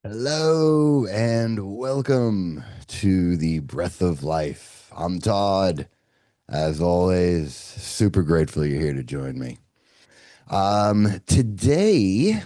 Hello and welcome to the Breath of Life. I'm Todd. As always, super grateful you're here to join me. Today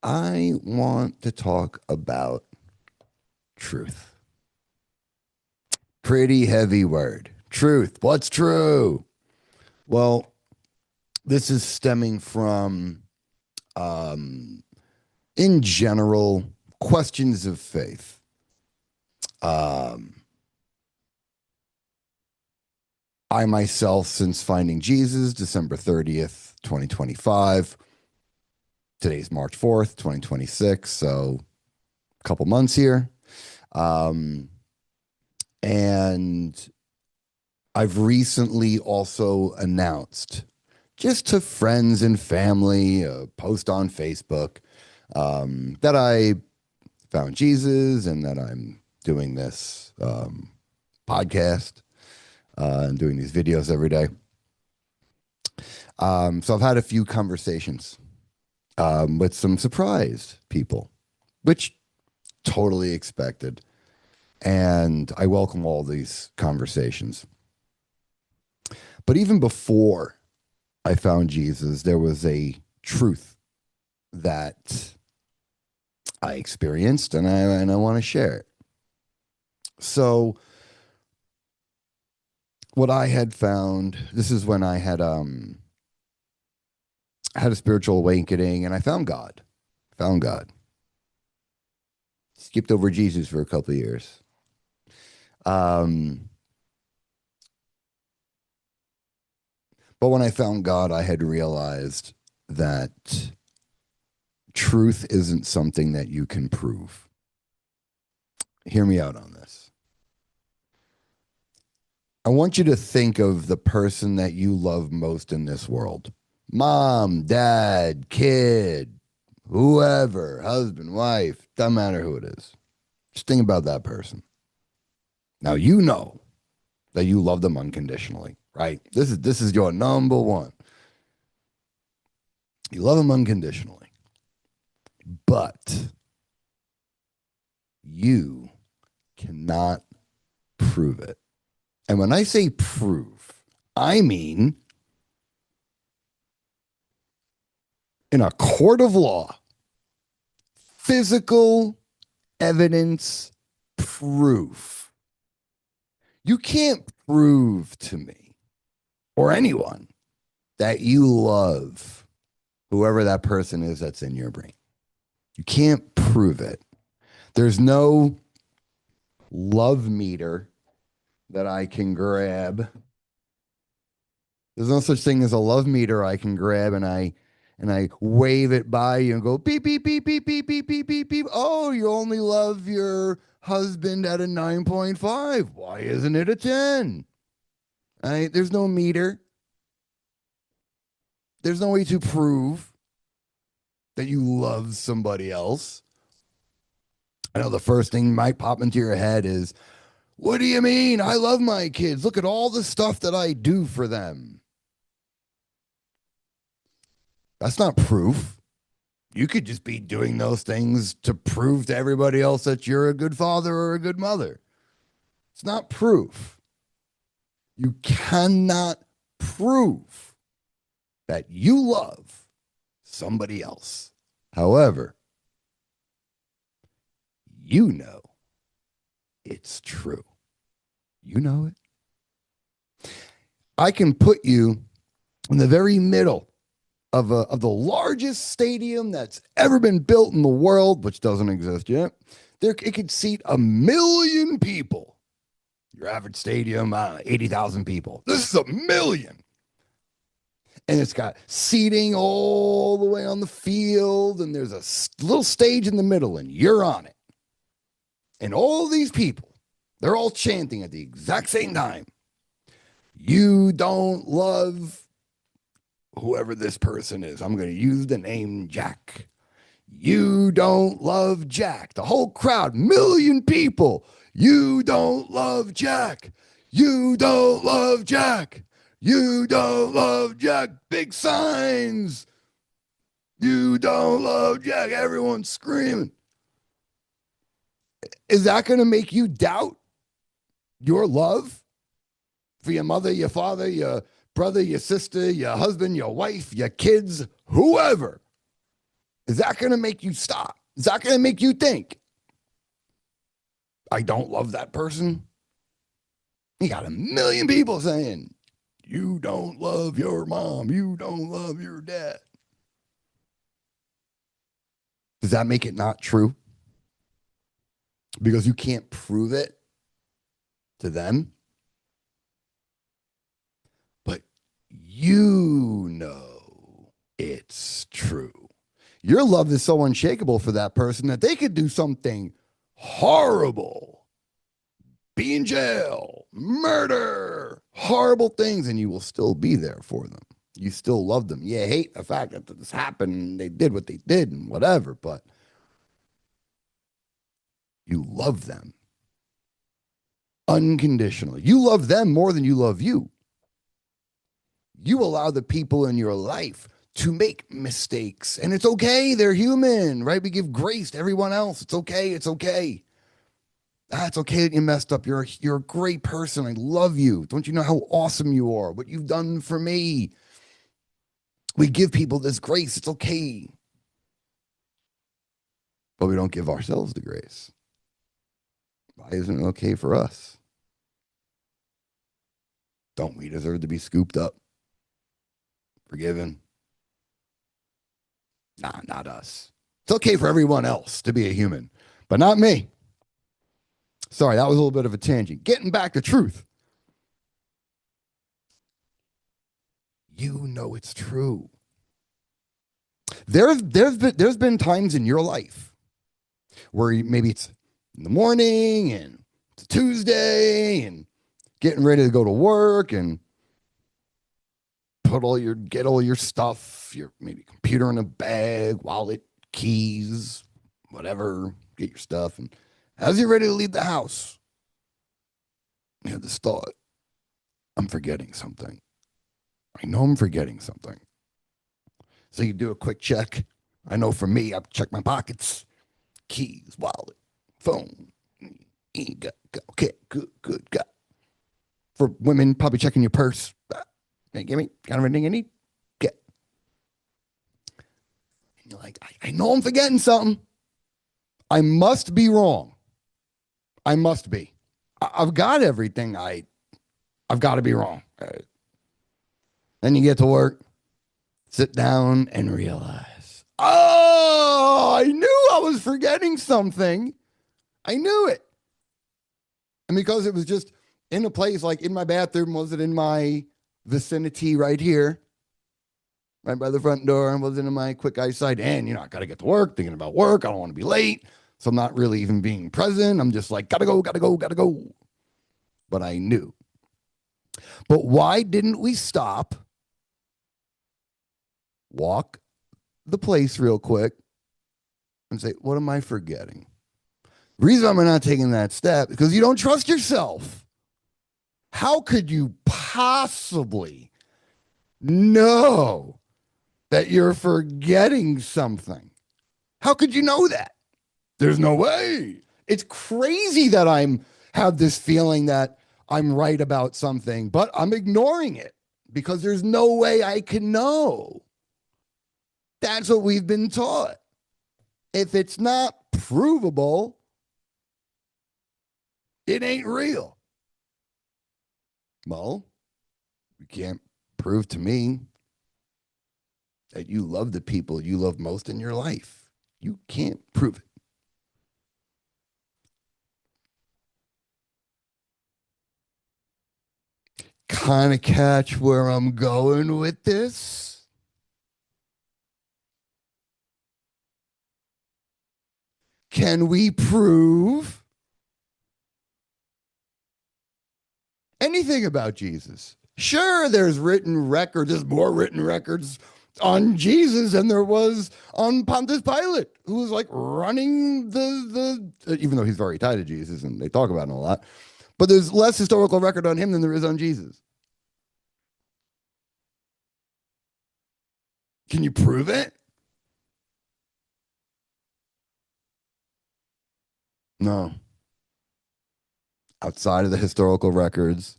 I want to talk about truth. Pretty heavy word. Truth. What's true? Well, this is stemming from, um, in general, questions of faith. Um, I myself, since finding Jesus, December 30th, 2025. Today's March 4th, 2026. So a couple months here. Um, and I've recently also announced, just to friends and family, a post on Facebook, that I found Jesus and that I'm doing this podcast and doing these videos every day. So I've had a few conversations with some surprised people, which totally expected. And I welcome all these conversations. But even before I found Jesus, there was a truth that I experienced, and I want to share it. So what I had found, this is when I had a spiritual awakening, and I found God. Found God. Skipped over Jesus for a couple of years. Um, but when I found God, I had realized that truth isn't something that you can prove. Hear me out on this. I want you to think of the person that you love most in this world: mom, dad, kid, whoever, husband, wife, doesn't matter who it is. Just think about that person. Now, you know that you love them unconditionally, right? This is your number one. You love them unconditionally, but you cannot prove it. And when I say prove, I mean in a court of law, physical evidence proof. You can't prove to me or anyone that you love whoever that person is that's in your brain. You can't prove it. There's no love meter that I can grab. There's no such thing as a love meter I can grab and I wave it by you and go beep beep beep beep beep beep beep beep beep. Oh, you only love your husband at a 9.5. Why isn't it a 10? There's no meter. There's no way to prove that you love somebody else. I know the first thing might pop into your head is, what do you mean? I love my kids. Look at all the stuff that I do for them. That's not proof. You could just be doing those things to prove to everybody else that you're a good father or a good mother. It's not proof. You cannot prove that you love somebody else. However, you know it's true. You know it. I can put you in the very middle of the largest stadium that's ever been built in the world, which doesn't exist yet. It could seat 1 million people. Your average stadium, 80,000 people. This is 1 million. And it's got seating all the way on the field, and there's a little stage in the middle, and you're on it. And all these people, they're all chanting at the exact same time. You don't love whoever this person is. I'm going to use the name Jack. You don't love Jack. The whole crowd, 1 million people. You don't love Jack. You don't love Jack. You don't love Jack. Big signs. You don't love Jack. Everyone's screaming. Is that going to make you doubt your love for your mother, your father, your brother, your sister, your husband, your wife, your kids, whoever? Is that going to make you stop? Is that going to make you think, I don't love that person? You got a million people saying, you don't love your mom. You don't love your dad. Does that make it not true? Because you can't prove it to them. But you know it's true. Your love is so unshakable for that person that they could do something horrible, be in jail, murder, horrible things, and you will still be there for them. You still love them. You hate the fact that this happened and they did what they did and whatever, but you love them unconditionally. You love them more than you love you. You allow the people in your life to make mistakes, and it's okay. They're human, right? We give grace to everyone else. It's okay. It's okay. It's okay that you messed up. You're a great person. I love you. Don't you know how awesome you are? What you've done for me. We give people this grace. It's okay. But we don't give ourselves the grace. Why isn't it okay for us? Don't we deserve to be scooped up, forgiven? Nah, not us. It's okay for everyone else to be a human, but not me. Sorry, that was a little bit of a tangent. Getting back to truth. You know it's true. There's been times in your life where maybe it's in the morning and it's a Tuesday and getting ready to go to work and get all your stuff, your maybe computer in a bag, wallet, keys, whatever, get your stuff. And as you're ready to leave the house, you have this thought, I'm forgetting something. I know I'm forgetting something. So you do a quick check. I know for me, I check my pockets, keys, wallet, phone. Okay, good. Got. For women, probably checking your purse. Hey, give me got everything you need. Get. And you're like, I know I'm forgetting something. I must be wrong. I must be. I've got everything. I've got to be wrong. Then you get to work, sit down, and realize, oh, I knew I was forgetting something. I knew it. And because it was just in a place like in my bathroom, was it in my vicinity right here, right by the front door, and wasn't in my quick eyesight. And, I got to get to work, thinking about work. I don't want to be late. So I'm not really even being present. I'm just like, gotta go. But I knew. But why didn't we stop, walk the place real quick, and say, what am I forgetting? The reason I'm not taking that step is because you don't trust yourself. How could you possibly know that you're forgetting something? How could you know that? There's no way. It's crazy that I'm have this feeling that I'm right about something, but I'm ignoring it because there's no way I can know. That's what we've been taught. If it's not provable, it ain't real. Well, you can't prove to me that you love the people you love most in your life. You can't prove it. Kind of catch where I'm going with this? Can we prove anything about Jesus? Sure, there's written records, there's more written records on Jesus than there was on Pontius Pilate, who was like running even though he's very tied to Jesus and they talk about him a lot, but there's less historical record on him than there is on Jesus. Can you prove it? No. outside of the historical records,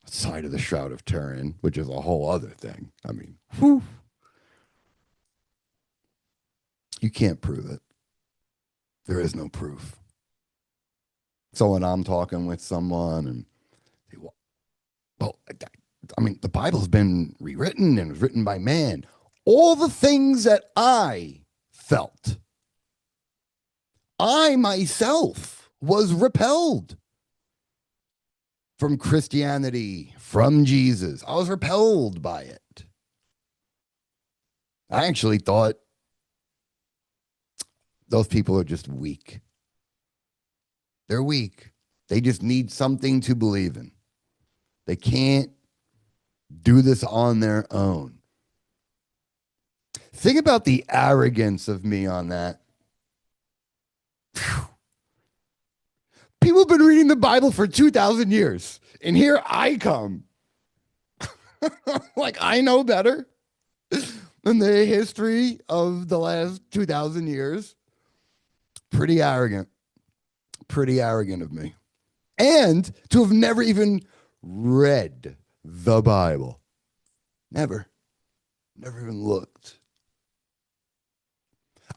outside of the Shroud of Turin, which is a whole other thing. I mean, whew, you can't prove it. There is no proof. So when I'm talking with someone and they, well, I mean, the Bible's been rewritten and was written by man. All the things that I felt, I myself was repelled from Christianity, from Jesus. I was repelled by it. I actually thought those people are just weak. They're weak. They just need something to believe in. They can't do this on their own. Think about the arrogance of me on that. Whew. People have been reading the Bible for 2,000 years, and here I come. Like I know better than the history of the last 2,000 years. Pretty arrogant. Pretty arrogant of me. And to have never even read the Bible. Never. Never even looked.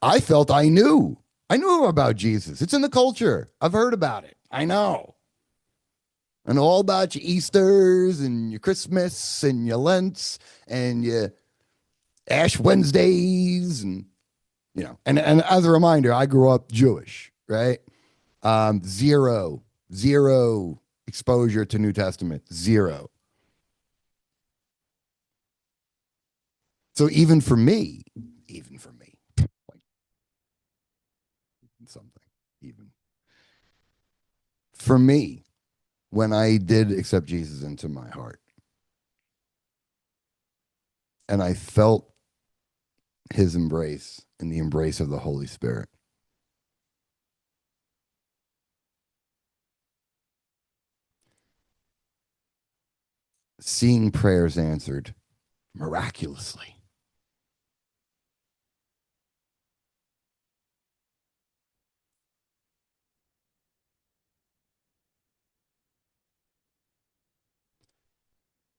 I felt I knew. I knew about Jesus. It's in the culture. I've heard about it. I know. I know all about your Easters and your Christmas and your Lents and your Ash Wednesdays and and as a reminder, I grew up Jewish, right? Zero exposure to New Testament, zero. So even for me, like something, even for me, when I did accept Jesus into my heart and I felt his embrace and the embrace of the Holy Spirit, seeing prayers answered miraculously.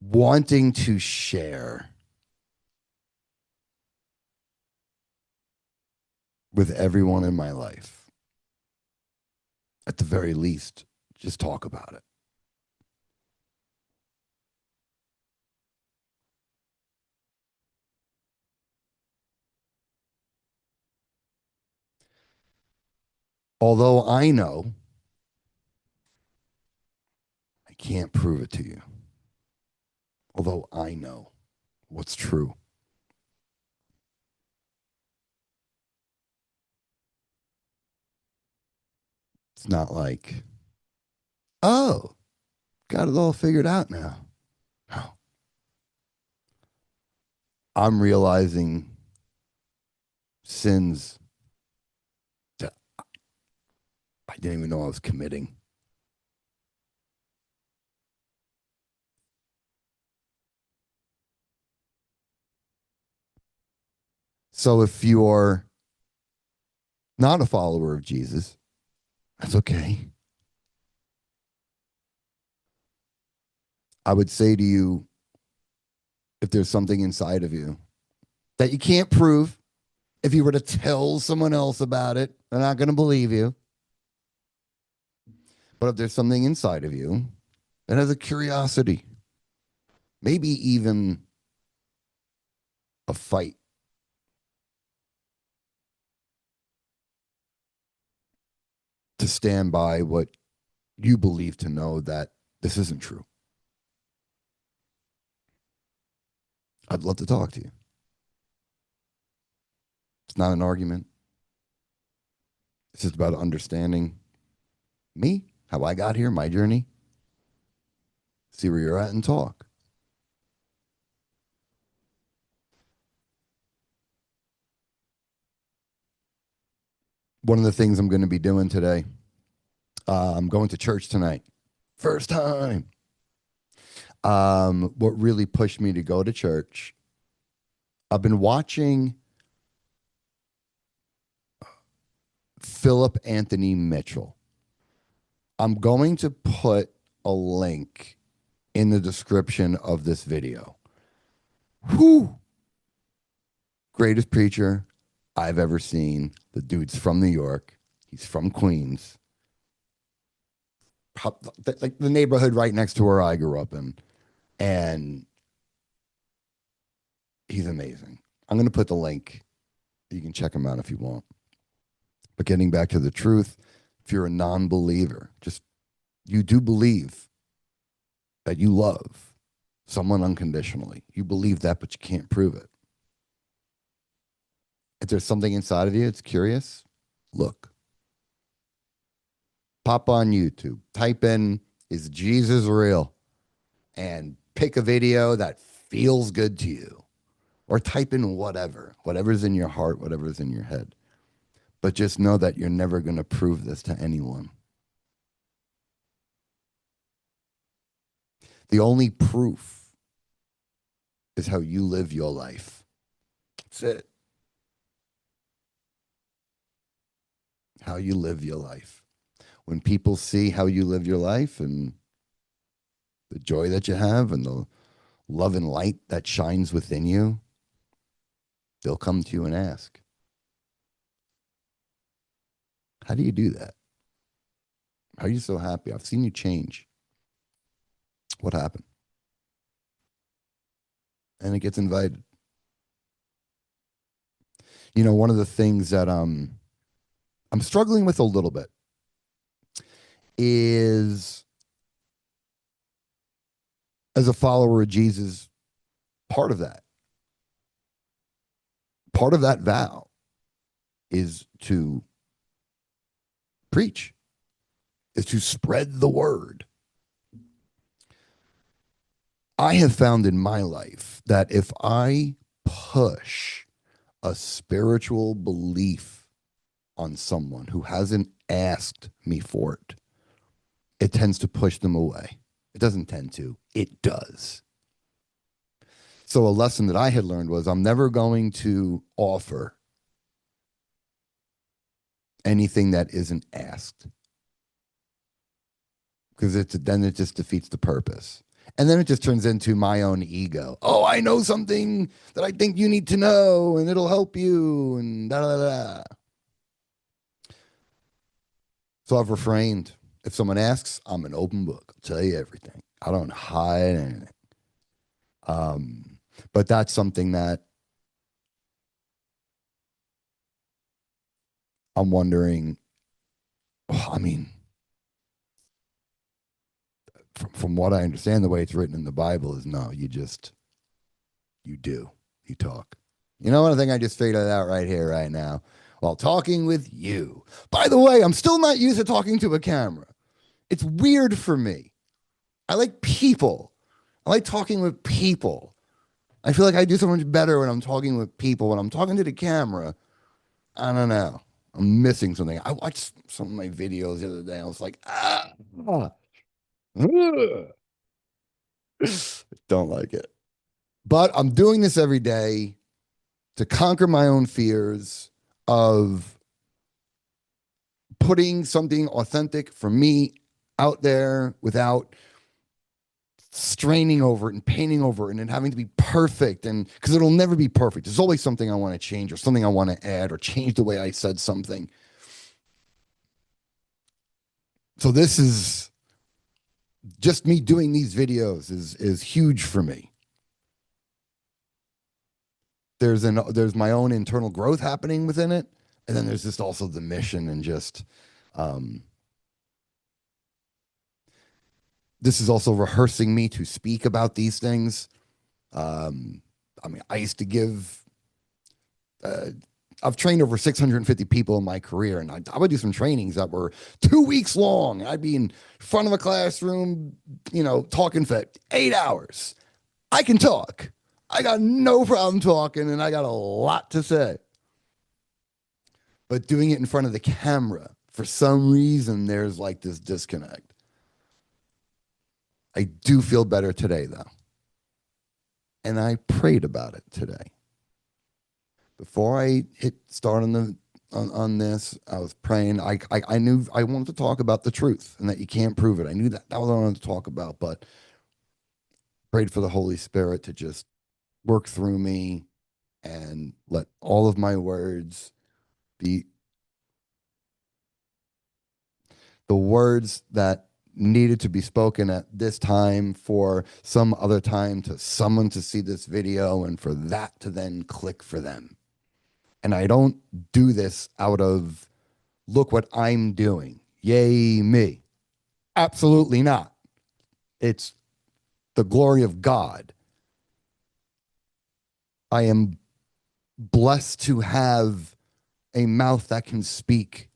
Wanting to share with everyone in my life. At the very least, just talk about it. Although I know I can't prove it to you. Although I know what's true. It's not like, oh, got it all figured out now. No. I'm realizing sins that I didn't even know I was committing. So if you're not a follower of Jesus, that's okay. I would say to you, if there's something inside of you that you can't prove, if you were to tell someone else about it, they're not going to believe you. But if there's something inside of you that has a curiosity, maybe even a fight to stand by what you believe to know that this isn't true, I'd love to talk to you. It's not an argument. It's just about understanding me, how I got here, my journey, see where you're at and talk. One of the things I'm going to be doing today, I'm going to church tonight. First time. What really pushed me to go to church, I've been watching Philip Anthony Mitchell. I'm going to put a link in the description of this video. Whew. Greatest preacher I've ever seen. The dude's from New York. He's from Queens. Like the neighborhood right next to where I grew up in. And he's amazing. I'm going to put the link. You can check him out if you want. But getting back to the truth, if you're a non-believer, just you do believe that you love someone unconditionally. You believe that, but you can't prove it. If there's something inside of you that's curious, look. Pop on YouTube, type in, is Jesus real? And pick a video that feels good to you. Or type in whatever's in your heart, whatever's in your head. But just know that you're never going to prove this to anyone. The only proof is how you live your life. That's it. How you live your life. When people see how you live your life and the joy that you have and the love and light that shines within you, they'll come to you and ask, how do you do that? How are you so happy? I've seen you change. What happened? And it gets invited. You know, one of the things that I'm struggling with a little bit is, as a follower of Jesus, part of that vow is to preach, is to spread the word. I have found in my life that if I push a spiritual belief on someone who hasn't asked me for it, it tends to push them away. It doesn't tend to, it does. So a lesson that I had learned was I'm never going to offer anything that isn't asked, because then it just defeats the purpose. And then it just turns into my own ego. Oh, I know something that I think you need to know and it'll help you and da da da. So I've refrained. If someone asks, I'm an open book. I'll tell you everything. I don't hide anything. But that's something that I'm wondering. I mean, from what I understand, the way it's written in the Bible is no, you talk. You know what? I think I just figured it out right here, right now, while talking with you. By the way, I'm still not used to talking to a camera. It's weird for me. I like people. I like talking with people. I feel like I do so much better when I'm talking with people. When I'm talking to the camera, I don't know. I'm missing something. I watched some of my videos the other day. I was like, don't like it. But I'm doing this every day to conquer my own fears of putting something authentic for me out there without straining over it and painting over it and having to be perfect. And because it'll never be perfect. There's always something I want to change or something I want to add or change the way I said something. So this is just me doing these videos is huge for me. There's my own internal growth happening within it, and then there's just also the mission and just this is also rehearsing me to speak about these things. I mean, I used to give. I've trained over 650 people in my career, and I would do some trainings that were 2 weeks long. I'd be in front of a classroom, talking for 8 hours. I can talk. I got no problem talking, and I got a lot to say. But doing it in front of the camera, for some reason, there's like this disconnect. I do feel better today, though. And I prayed about it today. Before I hit start on the on this. I was praying. I knew I wanted to talk about the truth and that you can't prove it. I knew that was what I wanted to talk about, but prayed for the Holy Spirit to just work through me and let all of my words be the words that needed to be spoken at this time for some other time to someone to see this video and for that to then click for them. And I don't do this out of look what I'm doing. Yay, me. Absolutely not. It's the glory of God. I am blessed to have a mouth that can speak.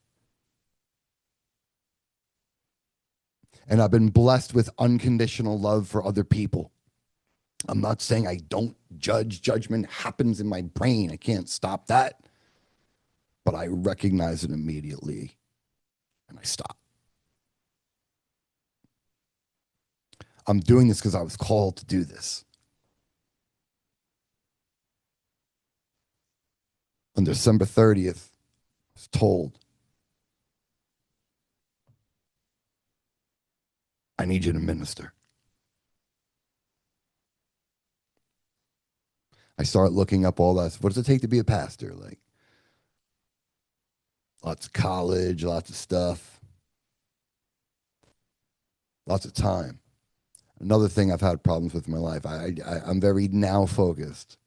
And I've been blessed with unconditional love for other people. I'm not saying I don't judge. Judgment happens in my brain. I can't stop that. But I recognize it immediately and I stop. I'm doing this because I was called to do this. On December 30th, I was told, I need you to minister. I start looking up all that. What does it take to be a pastor? Like lots of college, lots of stuff, lots of time. Another thing I've had problems with in my life, I'm very now focused.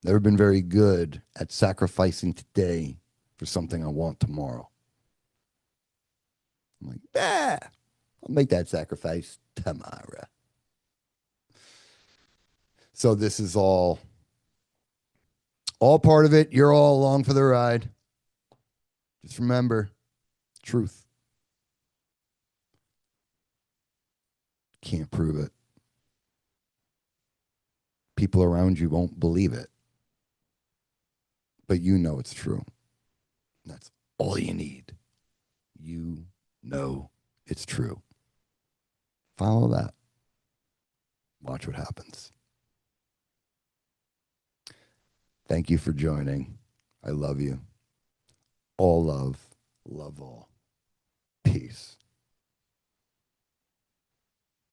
Never been very good at sacrificing today for something I want tomorrow. I'm like, I'll make that sacrifice tomorrow. So this is all part of it. You're all along for the ride. Just remember, truth. Can't prove it. People around you won't believe it. But you know it's true. That's all you need. You know it's true. Follow that. Watch what happens. Thank you for joining. I love you. All love, love all. Peace.